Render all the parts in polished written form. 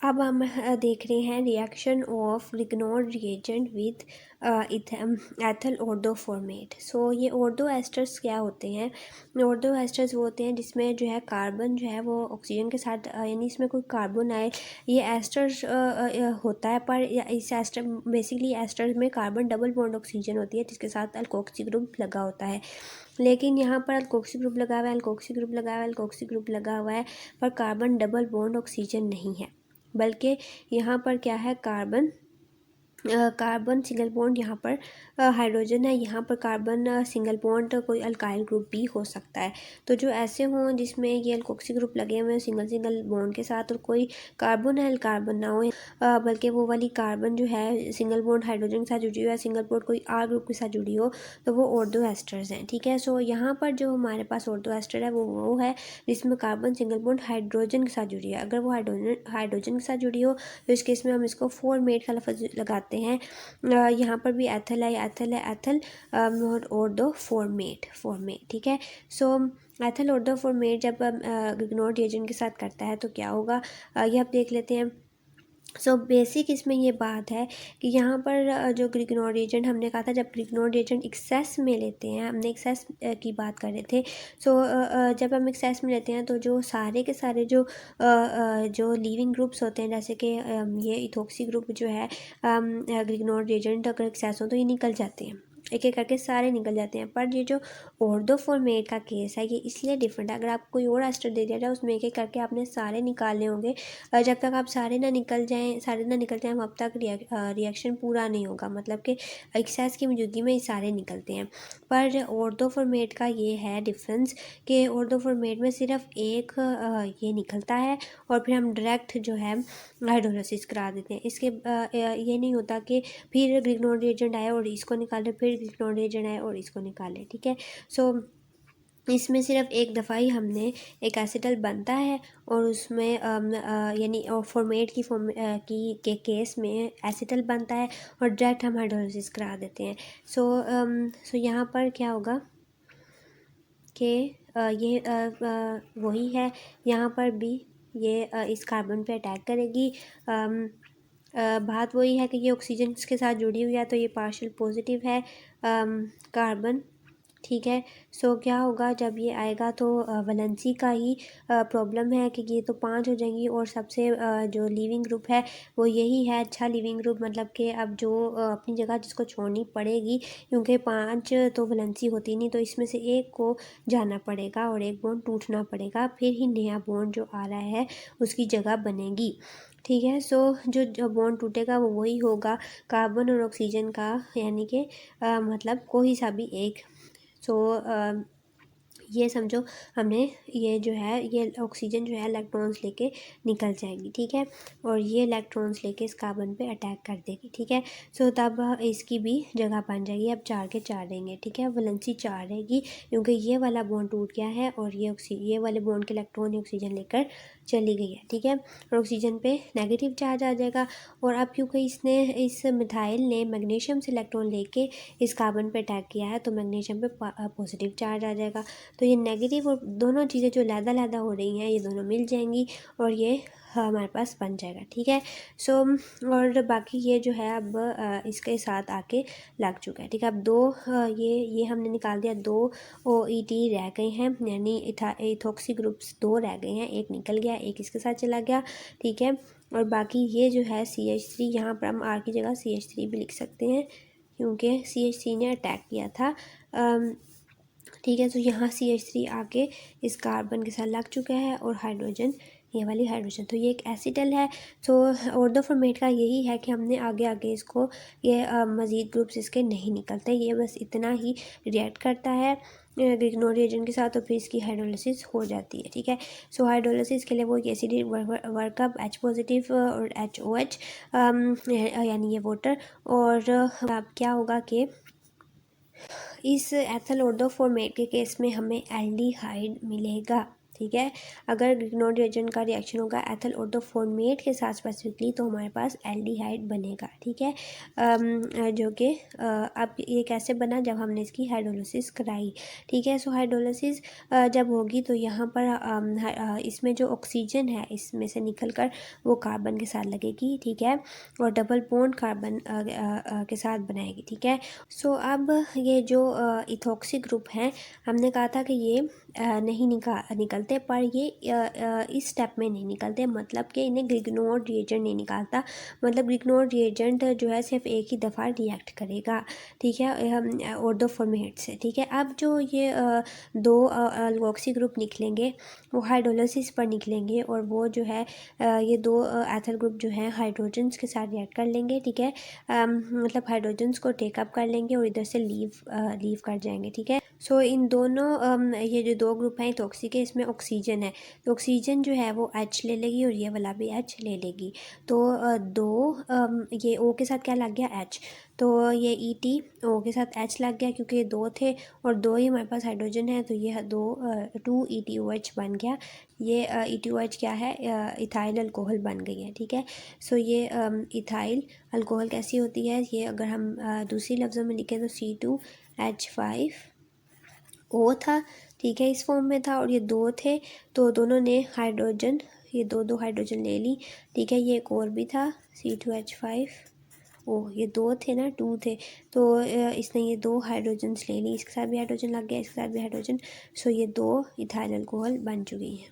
अब हम देख रहे हैं reaction of Grignard reagent with एथल ऑर्डोफॉर्मेट। सो ये ऑर्डो एस्टर्स क्या होते हैं? ऑर्डो एस्टर्स वो होते हैं जिसमें जो है कार्बन जो है वो ऑक्सीजन के साथ यानी इसमें कोई कार्बन आए, ये एस्टर्स होता है। पर इस एस्टर बेसिकली एस्टर्स में कार्बन डबल बॉन्ड ऑक्सीजन होती है जिसके साथ अल्कोक्सी ग्रुप लगा होता है। लेकिन यहाँ पर अल्कोक्सी ग्रुप लगा हुआ है, अल्कोक्सी ग्रुप लगा हुआ है, अल्कोक्सी ग्रुप लगा हुआ है, पर कार्बन डबल बॉन्ड ऑक्सीजन नहीं है। बल्कि यहाँ पर क्या है, कार्बन सिंगल बॉन्ड, यहाँ पर हाइड्रोजन है, यहाँ पर कार्बन सिंगल बॉन्ड कोई अल्काइल ग्रुप भी हो सकता है। तो जो ऐसे हों जिसमें ये अल्कोक्सी ग्रुप लगे हुए हैं सिंगल सिंगल बॉन्ड के साथ और कोई कार्बोनाइल कार्बन ना हो, बल्कि वो वाली कार्बन जो है सिंगल बॉन्ड हाइड्रोजन के साथ जुड़ी हो या सिंगल बॉन्ड कोई आर ग्रुप के साथ जुड़ी हो, तो वो ऑर्डो एस्टर्स हैं। ठीक है, सो यहाँ पर जो हमारे पास ऑर्डो एस्टर है वो है जिसमें कार्बन सिंगल बॉन्ड हाइड्रोजन के साथ जुड़ी है। अगर वो हाइड्रोजन के साथ जुड़ी हो तो इस केस में हम इसको फॉर्मेट का लफ्ज़ लगाते हैं। यहाँ पर भी एथल है, एथल है, एथल ऑर्डो फॉर्मेट। ठीक है, सो एथल ऑर्डो फॉर्मेट जब ग्रिग्नोड रिएजेंट के साथ करता है तो क्या होगा, ये आप देख लेते हैं। सो बेसिक इसमें ये बात है कि यहाँ पर जो ग्रिग्नोड रिएजेंट हमने कहा था, जब ग्रिग्नोड रिएजेंट एक्सेस में लेते हैं, हमने एक्सेस की बात कर रहे थे। सो जब हम एक्सेस में लेते हैं तो जो सारे के सारे जो लीविंग ग्रुप्स होते हैं, जैसे कि ये इथोक्सी ग्रुप जो है ग्रिग्नोड रिएजेंट अगर एक्सेस हो तो ये निकल जाते हैं, एक एक करके सारे निकल जाते हैं। पर ये जो ऑर्डोफॉर्मेट का केस है ये इसलिए डिफरेंट है। अगर आपको कोई और एस्टर दे दिया जाए उसमें एक एक करके आपने सारे निकालने होंगे, जब तक आप सारे ना निकल जाएं तब तक रिएक्शन पूरा नहीं होगा, मतलब कि एक्सेस की मौजूदगी में ये सारे निकलते हैं। पर ऑर्थोफॉर्मेट का ये है डिफरेंस कि ऑर्थोफॉर्मेट में सिर्फ एक ये निकलता है और फिर हम डायरेक्ट जो है हाइड्रोलाइसिस करा देते हैं। इसके ये नहीं होता कि फिर ग्रिग्नोड रिएजेंट आए और इसको निकाले, फिर ग्रिग्नोड रिएजेंट आए और इसको निकाले। ठीक है, सो इसमें सिर्फ एक दफ़ा ही हमने एक एसिटल बनता है और उसमें यानी फॉर्मेट के केस में एसिटल बनता है और डायरेक्ट हम हाइड्रोलिसिस करा देते हैं। सो यहाँ पर क्या होगा कि ये वही है, यहाँ पर भी ये इस कार्बन पे अटैक करेगी। बात वही है कि ये ऑक्सीजन के साथ जुड़ी हुई है तो ये पार्शियल पॉजिटिव है कार्बन। ठीक है, सो क्या होगा जब ये आएगा तो वैलेंसी का ही प्रॉब्लम है कि ये तो 5 हो जाएंगी और सबसे जो लिविंग ग्रुप है वो यही है अच्छा लिविंग ग्रुप, मतलब कि अब जो अपनी जगह जिसको छोड़नी पड़ेगी, क्योंकि 5 तो वैलेंसी होती नहीं, तो इसमें से एक को जाना पड़ेगा और एक बॉन्ड टूटना पड़ेगा, फिर ही नया बॉन्ड जो आ रहा है उसकी जगह बनेगी। ठीक है, सो जो बॉन्ड टूटेगा वो वही होगा कार्बन और ऑक्सीजन का, यानी कि मतलब कोई सा भी एक। सो ये समझो हमने ये जो है ये ऑक्सीजन जो है इलेक्ट्रॉन्स लेके निकल जाएगी। ठीक है, और ये इलेक्ट्रॉन्स लेके इस कार्बन पे अटैक कर देगी। ठीक है, सो तब इसकी भी जगह बन जाएगी, अब 4 के 4 रहेंगे। ठीक है, वैलेंसी 4 रहेगी क्योंकि ये वाला बॉन्ड टूट गया है और ये वाले बॉन्ड के इलेक्ट्रॉन ऑक्सीजन लेकर चली गई है। ठीक है, और ऑक्सीजन पे नेगेटिव चार्ज आ जाएगा। और अब क्योंकि इस मिथाइल ने मैग्नीशियम से इलेक्ट्रॉन लेके इस कार्बन पे अटैक किया है तो मैग्नीशियम पे पॉजिटिव चार्ज आ जाएगा। तो ये नेगेटिव और दोनों चीज़ें जो लैदा हो रही हैं ये दोनों मिल जाएंगी और ये हमारे पास बन जाएगा। ठीक है, सो और बाकी ये जो है अब इसके साथ आके लग चुका है। ठीक है, अब ये हमने निकाल दिया, 2 OET रह गए हैं, यानी इथोक्सी ग्रुप्स 2 रह गए हैं, एक निकल गया, एक इसके साथ चला गया। ठीक है, और बाकी ये जो है CH3, यहाँ पर हम R की जगह CH3 भी लिख सकते हैं क्योंकि CH3 ने अटैक किया था। ठीक है, तो यहाँ CH3 आके इस कार्बन के साथ लग चुका है और हाइड्रोजन, ये वाली हाइड्रोजन, तो ये एक एसिटल है। तो ऑर्थोफॉर्मेट का यही है कि हमने आगे इसको ये मज़ीद ग्रुप्स इसके नहीं निकलते, ये बस इतना ही रिएक्ट करता है ग्रिग्नोड रिएजेंट के साथ और फिर इसकी हाइड्रोलिसिस हो जाती है। ठीक है, सो हाइड्रोलिसिस के लिए वो एसिड वर्कअप H पॉजिटिव और HOH यानी ये वाटर, और अब क्या होगा कि इस एथल ऑर्थोफॉर्मेट के केस में हमें एल्डिहाइड मिलेगा। ठीक है। अगर ग्रिग्नोड रिएजेंट का रिएक्शन होगा एथल ऑर्थोफॉर्मेट के साथ स्पेसिफिकली तो हमारे पास एल्डिहाइड बनेगा, ठीक है। जो कि अब ये कैसे बना, जब हमने इसकी हाइड्रोलिसिस कराई, ठीक है। सो हाइड्रोलिसिस जब होगी तो यहाँ पर इसमें जो ऑक्सीजन है इसमें से निकल कर वो कार्बन के साथ लगेगी, ठीक है, और डबल बॉन्ड कार्बन के साथ बनाएगी, ठीक है। सो अब ये जो इथॉक्सी ग्रुप हैं, हमने कहा था कि ये नहीं निकलते, पर ये इस स्टेप में नहीं निकलते, मतलब कि इन्हें ग्रिग्नोड रिएजेंट नहीं निकालता, मतलब ग्रिग्नोड रिएजेंट जो है सिर्फ एक ही दफ़ा रिएक्ट करेगा, ठीक है, ऑर्थोफॉर्मेट से, ठीक है। अब जो ये दो अल्कोक्सी ग्रुप निकलेंगे वो हाइड्रोलिसिस पर निकलेंगे और वो जो है ये दो एथल ग्रुप जो है हाइड्रोजन्स के साथ रिएक्ट कर लेंगे, ठीक है, मतलब हाइड्रोजन्स को टेकअप कर लेंगे और इधर से लीव कर जाएंगे, ठीक है। सो इन दोनों ये जो दो ग्रुप हैं टॉक्सिक के, इसमें ऑक्सीजन है तो ऑक्सीजन जो है वो H ले लेगी और ये वाला भी H ले लेगी, तो ये O के साथ क्या लग गया, H, तो ये ET O के साथ H लग गया क्योंकि ये दो थे और दो ही हमारे पास हाइड्रोजन है, तो ये 2 ETOH बन गया। ये ETOH क्या है, इथाइल अल्कोहल बन गई है, ठीक है। सो ये इथाइल अल्कोहल कैसी होती है, ये अगर हम दूसरी लफ्ज़ों में लिखें तो C2H5O था, ठीक है, इस फॉर्म में था, और ये दो थे तो दोनों ने हाइड्रोजन, ये दो हाइड्रोजन ले ली, ठीक है। ये एक और भी था C2H5O, ये दो थे ना, 2 थे, तो इसने ये दो हाइड्रोजन्स ले ली, इसके साथ भी हाइड्रोजन लग गया, इसके साथ भी हाइड्रोजन, सो ये दो इथाइल अल्कोहल बन चुकी हैं,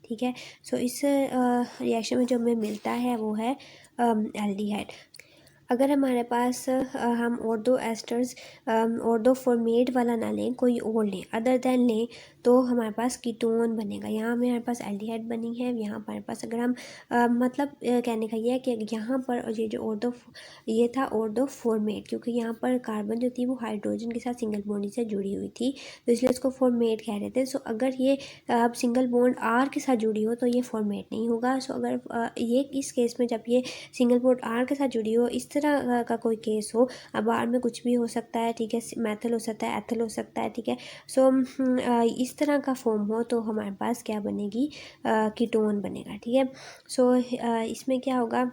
ठीक है। सो इस रिएक्शन में जो हमें मिलता है वो है एल्डिहाइड। अगर हमारे पास हम ऑर्थो एस्टर्स ऑर्थोफॉर्मेट वाला ना लें, कोई और लें, अदर देन लें, तो हमारे पास कीटोन बनेगा। यहाँ हमारे पास एल्डिहाइड बनी है, यहाँ हमारे पास अगर हम मतलब कहने का ये है कि यहाँ पर ये जो ये था ऑर्थोफॉर्मेट, क्योंकि यहाँ पर कार्बन जो थी वो हाइड्रोजन के साथ सिंगल बॉन्ड से जुड़ी हुई थी, तो इसलिए इसको फॉर्मेट कह रहे थे। सो अगर ये अब सिंगल बॉन्ड आर के साथ जुड़ी हो तो ये फॉर्मेट नहीं होगा। सो अगर ये इस केस में जब ये सिंगल बॉन्ड आर के साथ जुड़ी हो, इस तरह का कोई केस हो, अब आर में कुछ भी हो सकता है, ठीक है, मैथल हो सकता है, एथल हो सकता है, ठीक है। सो इस तरह का फॉर्म हो तो हमारे पास क्या बनेगी, कीटोन बनेगा, ठीक है। सो इसमें क्या होगा,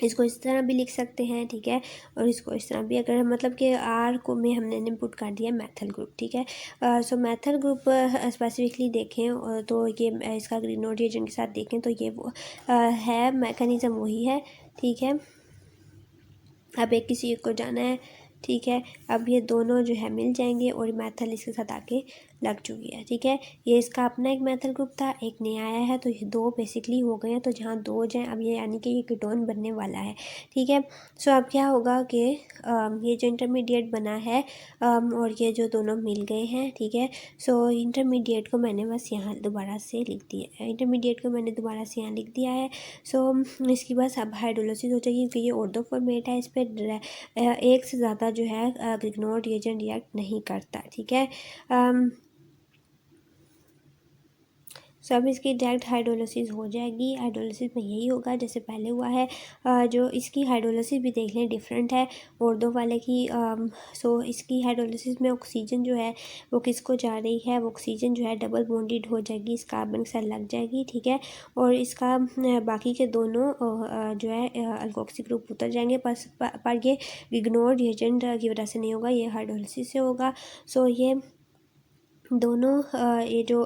इसको इस तरह भी लिख सकते हैं, ठीक है, और इसको इस तरह भी, अगर हम मतलब कि आर को में हमने इनपुट कर दिया मैथल ग्रुप, ठीक है। सो मैथल ग्रुप स्पेसिफिकली देखें तो ये इसका ग्रिग्नोड रिएजेंट के साथ देखें तो ये वो है, मैकेनिज़्म वही है, ठीक है। अब एक किसी एक को जाना है, ठीक है। अब ये दोनों जो है मिल जाएंगे और मैथल इसके साथ आके लग चुकी है, ठीक है। ये इसका अपना एक मैथल ग्रुप था, एक नया आया है, तो ये दो बेसिकली हो गए हैं, तो जहाँ दो हो जाएँ अब ये यानी कि ये कीटोन बनने वाला है, ठीक है। सो अब क्या होगा कि ये जो इंटरमीडिएट बना है और ये जो दोनों मिल गए हैं, ठीक है। सो इंटरमीडिएट को मैंने बस यहाँ दोबारा से लिख दिया है, इंटरमीडिएट को मैंने दोबारा से यहाँ लिख दिया है। सो इसकी बस अब हाइड्रोलिसिस हो जाएगी क्योंकि ये ऑर्थोफॉर्मेट है, इस पर एक से ज़्यादा जो है ग्रिग्नोड रिएजेंट रिएक्ट नहीं करता, ठीक है। सो अब इसकी डायरेक्ट हाइड्रोलिसिस हो जाएगी। हाइड्रोलिसिस में यही होगा जैसे पहले हुआ है, जो इसकी हाइड्रोलिसिस भी देख लें डिफरेंट है ऑर्थो वाले की। सो इसकी हाइड्रोलिसिस में ऑक्सीजन जो है वो किसको जा रही है, वो ऑक्सीजन जो है डबल बॉन्डेड हो जाएगी, इस कार्बन के साथ लग जाएगी, ठीक है, और इसका बाकी के दोनों जो है अल्कोक्सी ग्रुप उतर जाएंगे, पर ये ग्रिग्नोड रिएजेंट की वजह से नहीं होगा, ये हाइड्रोलिसिस से होगा। सो ये दोनों ये जो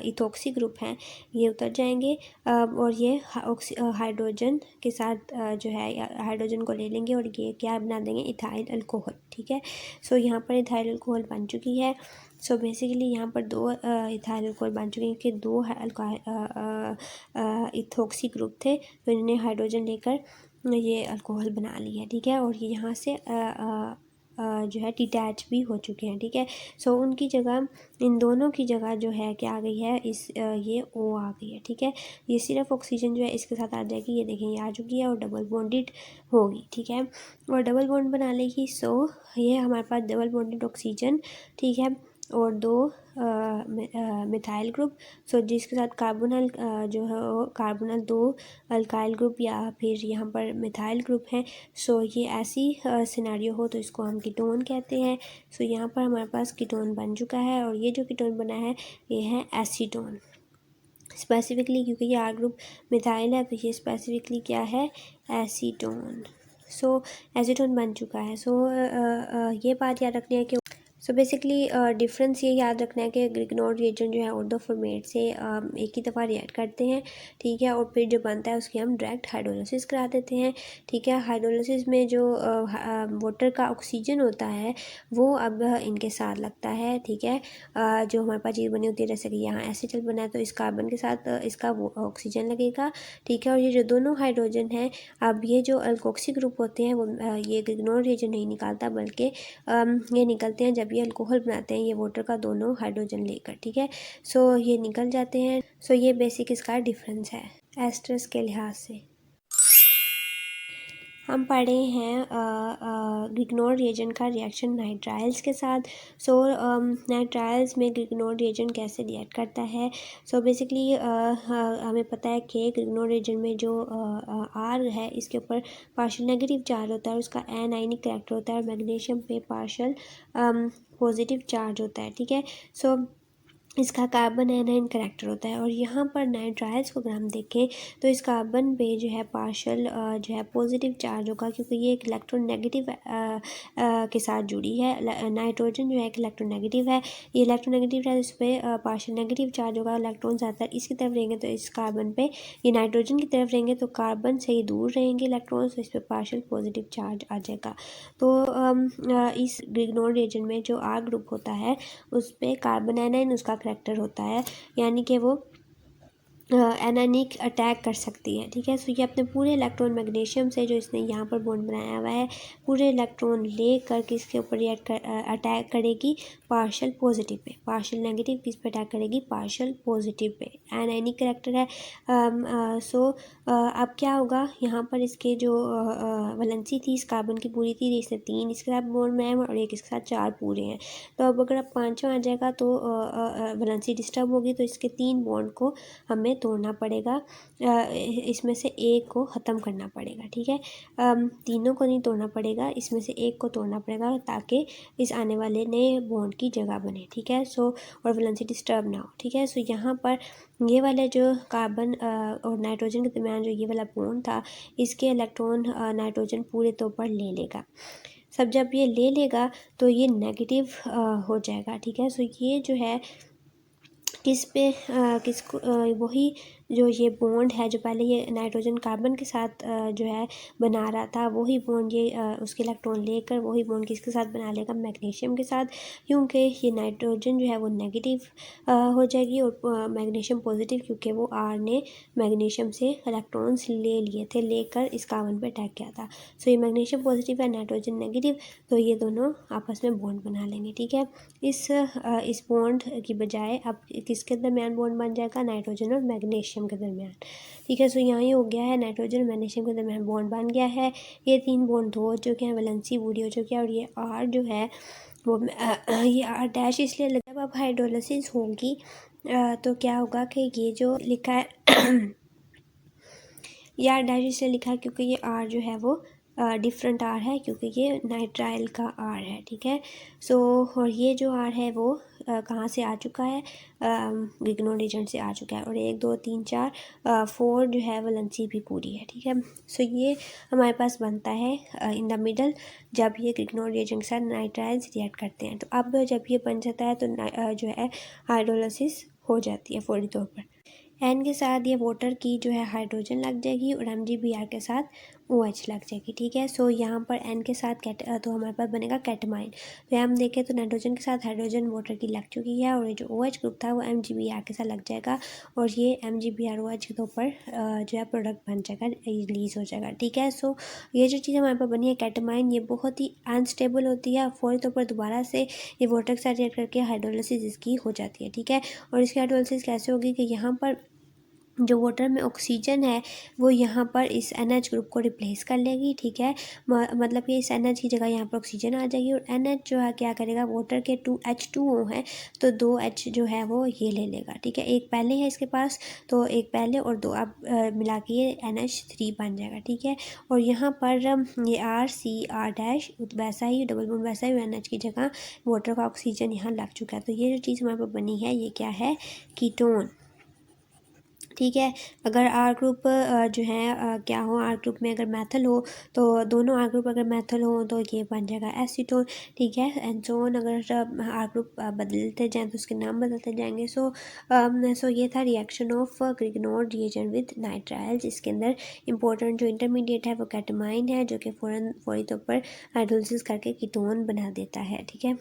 इथॉक्सी ग्रुप हैं ये उतर जाएंगे और ये हाइड्रोजन के साथ जो है हाइड्रोजन को ले लेंगे और ये क्या बना देंगे, इथाइल अल्कोहल, ठीक है। सो यहाँ पर इथाइल अल्कोहल बन चुकी है। सो बेसिकली यहाँ पर दो इथाइल अल्कोहल बन चुके हैं कि दो इथॉक्सी ग्रुप थे, तो इन्होंने हाइड्रोजन लेकर ये अल्कोहल बना लिया, ठीक है, और ये यहाँ से जो है डिटैच भी हो चुके हैं, ठीक है। सो उनकी जगह, इन दोनों की जगह जो है क्या आ गई है, ये O आ गई है, ठीक है। ये सिर्फ ऑक्सीजन जो है इसके साथ आ जाएगी, ये देखें ये आ चुकी है और डबल बॉन्डेड होगी, ठीक है, और डबल बॉन्ड बना लेगी। सो ये हमारे पास डबल बॉन्डेड ऑक्सीजन, ठीक है, और 2 मिथाइल ग्रुप। सो जिसके साथ कार्बोनल जो है वो कार्बोनल 2 अल्काइल ग्रुप या फिर यहाँ पर मिथाइल ग्रुप हैं। सो ये ऐसी सिनेरियो हो तो इसको हम कीटोन कहते हैं। सो यहाँ पर हमारे पास कीटोन बन चुका है और ये जो कीटोन बना है ये है एसीटोन। स्पेसिफिकली क्योंकि ये आर ग्रुप मिथाइल है तो ये स्पेसिफिकली क्या है, एसीटोन। सो एसीटोन बन चुका है। सो ये बात याद रखनी है कि सो बेसिकली डिफरेंस ये याद रखना है कि ग्रिग्नोड रिएजेंट जो है ऑर्थो फॉर्मेट से एक ही दफ़ा रिएक्ट करते हैं, ठीक है, और फिर जो बनता है उसकी हम डायरेक्ट हाइड्रोलिसिस करा देते हैं, ठीक है। हाइड्रोलिसिस में जो वाटर का ऑक्सीजन होता है वो अब इनके साथ लगता है, ठीक है। जो हमारे पास चीज़ बनी होती है जैसे कि यहाँ एसिटल बना है तो इस कार्बन के साथ इसका वो ऑक्सीजन लगेगा, ठीक है। और ये जो दोनों हाइड्रोजन हैं, अब ये जो अल्कोक्सी ग्रुप होते हैं वो ये ग्रिग्नोड रिएजेंट नहीं निकालता बल्कि ये निकलते हैं जब ये अल्कोहल बनाते हैं ये वाटर का दोनों हाइड्रोजन लेकर, ठीक है। सो ये निकल जाते हैं। सो ये बेसिक इसका डिफरेंस है एस्टर्स के लिहाज से। हम पढ़े हैं ग्रिग्नोड रिएजेंट का रिएक्शन नाइट्राइल्स के साथ। सो नाइट्राइल्स में ग्रिग्नोड रिएजेंट कैसे रिएक्ट करता है। सो बेसिकली हमें पता है कि ग्रिग्नोड रिएजेंट में जो आर है इसके ऊपर पार्शियल नेगेटिव चार्ज होता है और उसका एनायनिक करैक्टर होता है और मैग्नीशियम पे पार्शियल पॉजिटिव चार्ज होता है, ठीक है। सो इसका कार्बन एनाइन करैक्टर होता है और यहाँ पर नाइट्राइल्स को अगर हम देखें तो इस कार्बन पे जो है पार्शल जो है पॉजिटिव चार्ज होगा क्योंकि ये एक इलेक्ट्रोनेगेटिव के साथ जुड़ी है। नाइट्रोजन जो है एक इलेक्ट्रोनेगेटिव है, ये इलेक्ट्रोनेगेटिव है, इस पर पार्शल नेगेटिव चार्ज होगा, इलेक्ट्रॉन ज़्यादातर इसकी तरफ रहेंगे तो इस कार्बन पे ये नाइट्रोजन की तरफ रहेंगे तो कार्बन से ही दूर रहेंगे इलेक्ट्रॉन्स तो इस पर पार्शल पॉजिटिव चार्ज आ जाएगा। तो इस ग्रिग्नोड रिएजेंट में जो आर ग्रुप होता है उस पर कार्बन एनाइन उसका करैक्टर होता है, यानी कि वो एनानिक अटैक कर सकती है, ठीक है। सो ये अपने पूरे इलेक्ट्रॉन मैग्नीशियम से जो इसने यहाँ पर बॉन्ड बनाया हुआ है पूरे इलेक्ट्रॉन लेकर किसके ऊपर रिएक्ट अटैक करेगी, partial positive pay, partial negative किस पे अटैक करेगी, पार्शियल पॉजिटिव पे, एनानिक करैक्टर है। सो अब क्या होगा यहाँ पर इसके जो वैलेंसी थी इस कार्बन की पूरी थी, इसने 3 इसके साथ बॉन्ड बनाए और एक इसके साथ 4 पूरे हैं। तो अब अगर अब 5वां आ जाएगा तो वैलेंसी डिस्टर्ब होगी तो इसके 3 बॉन्ड को हमें तोड़ना पड़ेगा, इसमें से एक को ख़त्म करना पड़ेगा, ठीक है। तीनों को नहीं तोड़ना पड़ेगा, इसमें से एक को तोड़ना पड़ेगा ताकि इस आने वाले नए बॉन्ड की जगह बने, ठीक है। सो और वैलेंसी डिस्टर्ब ना हो, ठीक है। सो यहाँ पर ये वाले जो कार्बन और नाइट्रोजन के दरमियान जो ये वाला बॉन्ड था इसके इलेक्ट्रॉन नाइट्रोजन पूरे तौर पर ले लेगा। सब जब ये ले लेगा तो ये नेगेटिव हो जाएगा, ठीक है। सो ये जो है किस पे किसको वही जो ये बॉन्ड है जो पहले ये नाइट्रोजन कार्बन के साथ जो है बना रहा था वही बॉन्ड ये उसके इलेक्ट्रॉन लेकर वही बॉन्ड किसके साथ बना लेगा, मैग्नीशियम के साथ, क्योंकि ये नाइट्रोजन जो है वो नेगेटिव हो जाएगी और मैग्नीशियम पॉजिटिव क्योंकि वो आर ने मैग्नीशियम से इलेक्ट्रॉन्स ले लिए थे लेकर इस कार्बन पे अटैक किया था। सो ये मैग्नीशियम पॉजिटिव है नाइट्रोजन नेगेटिव तो ये दोनों आपस में बॉन्ड बना लेंगे, ठीक है। इस बॉन्ड की बजाय अब किसके दरमियान बॉन्ड बन जाएगा, नाइट्रोजन और मैग्नीशियम के दरमियान, ठीक है। सो यहाँ ये हो गया है नाइट्रोजन और मैग्नीशियम के दरमियान बॉन्ड बन गया है, ये 3 बॉन्ड हो चुके हैं, वैलेंसी पूरी हो चुकी है और ये आर जो है वो ये आर डैश इसलिए लगा। जब अब हाइड्रोलिसिस होगी तो क्या होगा कि ये जो लिखा है ये आर डैश इसलिए लिखा है क्योंकि ये आर जो है वो डिफरेंट आर है क्योंकि ये नाइट्राइल का आर है, ठीक है। सो और ये जो आर है वो कहाँ से आ चुका है, ग्रिग्नोड रिएजेंट से आ चुका है और 1 2 3 4 4 जो है वैलेंसी भी पूरी है, ठीक है। सो ये हमारे पास बनता है इन द मिडल जब ये ग्रिग्नोड रिएजेंट के साथ नाइट्राइल्स रिएक्ट करते हैं। तो अब जब ये बन जाता है तो जो है हाइड्रोलिसिस हो जाती है फौरी तौर पर। एन के साथ ये वाटर की जो है हाइड्रोजन लग जाएगी और MgBr के साथ OH लग जाएगी, ठीक है। सो यहाँ पर एन के साथ तो हमारे पास बनेगा कैटमाइन। तो हम देखें तो नाइट्रोजन के साथ हाइड्रोजन वाटर की लग चुकी है और ये जो OH ग्रुप था वो MgBr के साथ लग जाएगा और ये MgBr OH के ऊपर जो है प्रोडक्ट बन जाएगा, रिलीज हो जाएगा, ठीक है। सो ये जो चीज़ हमारे पास बनी है कैटमाइन ये बहुत ही अनस्टेबल होती है, फौरी तौर पर दोबारा से ये वाटर के साथ रिएक्ट करके हाइड्रोलिसिस इसकी हो जाती है, ठीक है। और इसकी हाइड्रोलिसिस कैसे होगी कि यहाँ पर जो वाटर में ऑक्सीजन है वो यहाँ पर इस NH ग्रुप को रिप्लेस कर लेगी, ठीक है। मतलब कि इस NH की जगह यहाँ पर ऑक्सीजन आ जाएगी और NH जो है क्या करेगा, वाटर के H2O है तो 2H जो है वो ये ले लेगा, ठीक है। एक पहले है इसके पास तो एक पहले और दो अब मिला के ये NH3 बन जाएगा, ठीक है। और यहाँ पर ये RCR- वैसा ही डबल बॉन्ड वैसा ही NH की जगह वाटर का ऑक्सीजन यहाँ लग चुका है। तो ये जो चीज़ हमारे पास बनी है ये क्या है, कीटोन, ठीक है। अगर आर ग्रुप जो है क्या हो, आर ग्रुप में अगर मैथल हो तो दोनों आर ग्रुप अगर मैथल हो तो ये बन जाएगा एसीटोन, ठीक है। एंड सो ऑन, अगर आर ग्रुप बदलते जाएँ तो उसके नाम बदलते जाएंगे। सो ये था reaction of Grignard reagent with nitriles. इसके अंदर इंपॉर्टेंट जो इंटरमीडिएट है वो कैटमाइन है जो कि फौरी तौर पर हाइड्रोलिसिस करके कीटोन बना देता है, ठीक है।